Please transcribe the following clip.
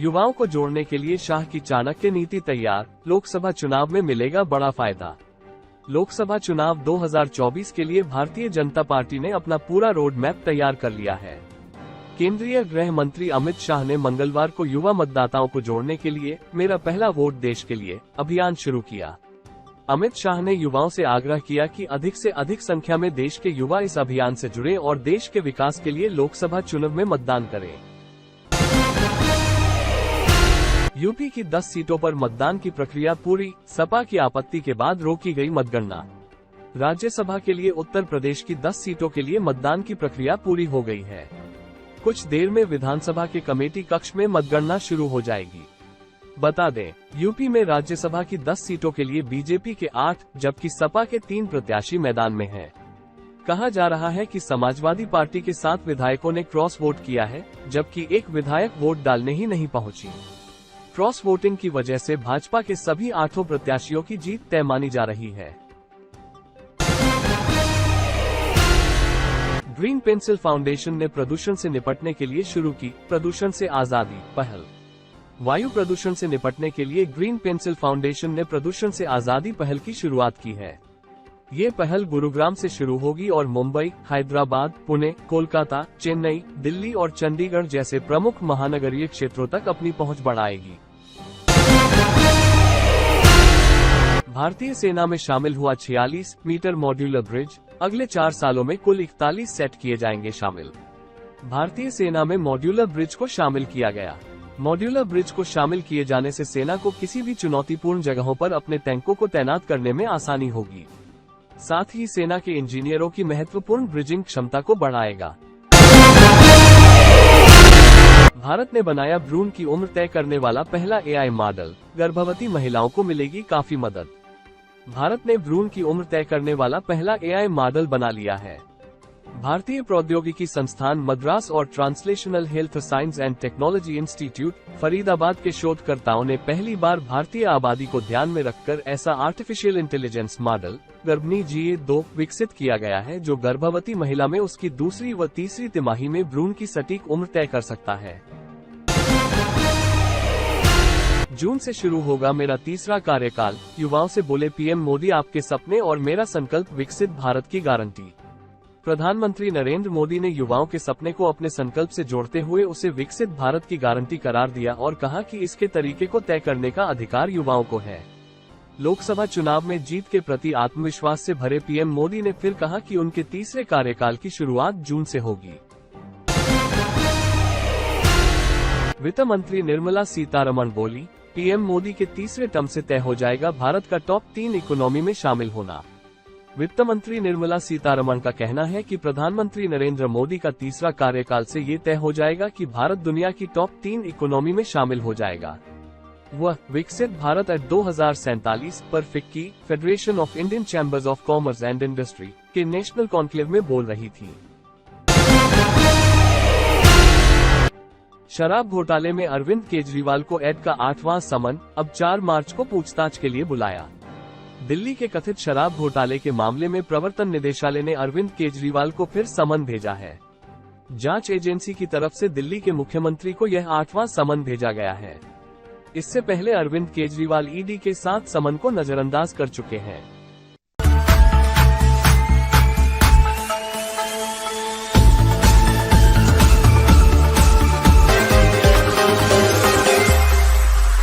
युवाओं को जोड़ने के लिए शाह की चाणक्य नीति तैयार, लोकसभा चुनाव में मिलेगा बड़ा फायदा। लोकसभा चुनाव 2024 के लिए भारतीय जनता पार्टी ने अपना पूरा रोड मैप तैयार कर लिया है। केंद्रीय गृह मंत्री अमित शाह ने मंगलवार को युवा मतदाताओं को जोड़ने के लिए मेरा पहला वोट देश के लिए अभियान शुरू किया। अमित शाह ने युवाओं से आग्रह किया कि अधिक से अधिक संख्या में देश के युवा इस अभियान से जुड़े और देश के विकास के लिए लोकसभा चुनाव में मतदान करें। यूपी की 10 सीटों पर मतदान की प्रक्रिया पूरी, सपा की आपत्ति के बाद रोकी गई मतगणना। राज्यसभा के लिए उत्तर प्रदेश की 10 सीटों के लिए मतदान की प्रक्रिया पूरी हो गई है। कुछ देर में विधानसभा के कमेटी कक्ष में मतगणना शुरू हो जाएगी। बता दें, यूपी में राज्यसभा की 10 सीटों के लिए बीजेपी के 8 जबकि सपा के 3 प्रत्याशी मैदान में हैं। कहा जा रहा है कि समाजवादी पार्टी के 7 विधायकों ने क्रॉस वोट किया है, जबकि एक विधायक वोट डालने ही नहीं पहुंची। क्रॉस वोटिंग की वजह से भाजपा के सभी 8 प्रत्याशियों की जीत तय मानी जा रही है। ग्रीन पेंसिल फाउंडेशन ने प्रदूषण से निपटने के लिए शुरू की प्रदूषण से आजादी पहल। वायु प्रदूषण से निपटने के लिए ग्रीन पेंसिल फाउंडेशन ने प्रदूषण से आजादी पहल की शुरुआत की है। ये पहल गुरुग्राम से शुरू होगी और मुंबई, हैदराबाद, पुणे, कोलकाता, चेन्नई, दिल्ली और चंडीगढ़ जैसे प्रमुख महानगरीय क्षेत्रों तक अपनी पहुंच बढ़ाएगी। भारतीय सेना में शामिल हुआ 46 मीटर मॉड्यूलर ब्रिज, अगले 4 सालों में कुल 41 सेट किए जाएंगे शामिल। भारतीय सेना में मॉड्यूलर ब्रिज को शामिल किया गया। मॉड्यूलर ब्रिज को शामिल किए जाने से सेना को किसी भी चुनौतीपूर्ण जगहों पर अपने टैंकों को तैनात करने में आसानी होगी। साथ ही सेना के इंजीनियरों की महत्वपूर्ण ब्रिजिंग क्षमता को बढ़ाएगा। भारत ने बनाया भ्रूण की उम्र तय करने वाला पहला AI मॉडल, गर्भवती महिलाओं को मिलेगी काफी मदद। भारत ने भ्रूण की उम्र तय करने वाला पहला AI मॉडल बना लिया है। भारतीय प्रौद्योगिकी संस्थान मद्रास और translational health science and technology institute Faridabad के शोधकर्ताओं ने पहली बार भारतीय आबादी को ध्यान में रखकर ऐसा आर्टिफिशियल इंटेलिजेंस मॉडल गर्भनी GA2 विकसित किया गया है, जो गर्भवती महिला में उसकी दूसरी व तीसरी तिमाही में भ्रूण की सटीक उम्र तय कर सकता है। जून से शुरू होगा मेरा तीसरा कार्यकाल, युवाओं से बोले PM मोदी। आपके सपने और मेरा संकल्प, विकसित भारत की गारंटी। प्रधानमंत्री नरेंद्र मोदी ने युवाओं के सपने को अपने संकल्प से जोड़ते हुए उसे विकसित भारत की गारंटी करार दिया और कहा कि इसके तरीके को तय करने का अधिकार युवाओं को है। लोकसभा चुनाव में जीत के प्रति आत्मविश्वास से भरे PM मोदी ने फिर कहा कि उनके तीसरे कार्यकाल की शुरुआत जून से होगी। वित्त मंत्री निर्मला सीतारमण बोली, PM मोदी के तीसरे टर्म से तय हो जाएगा भारत का टॉप 3 इकोनॉमी में शामिल होना। वित्त मंत्री निर्मला सीतारमण का कहना है कि प्रधानमंत्री नरेंद्र मोदी का तीसरा कार्यकाल से ये तय हो जाएगा कि भारत दुनिया की टॉप 3 इकोनॉमी में शामिल हो जाएगा। वह विकसित भारत एट 2047 पर FICCI, federation of Indian chambers of commerce and industry के नेशनल कॉन्क्लेव में बोल रही थी। शराब घोटाले में अरविंद केजरीवाल को ED का 8वां समन, अब 4 मार्च को पूछताछ के लिए बुलाया। दिल्ली के कथित शराब घोटाले के मामले में प्रवर्तन निदेशालय ने अरविंद केजरीवाल को फिर समन भेजा है। जांच एजेंसी की तरफ से दिल्ली के मुख्यमंत्री को यह 8वां समन भेजा गया है। इससे पहले अरविंद केजरीवाल ED के 7 समन को नजरअंदाज कर चुके हैं।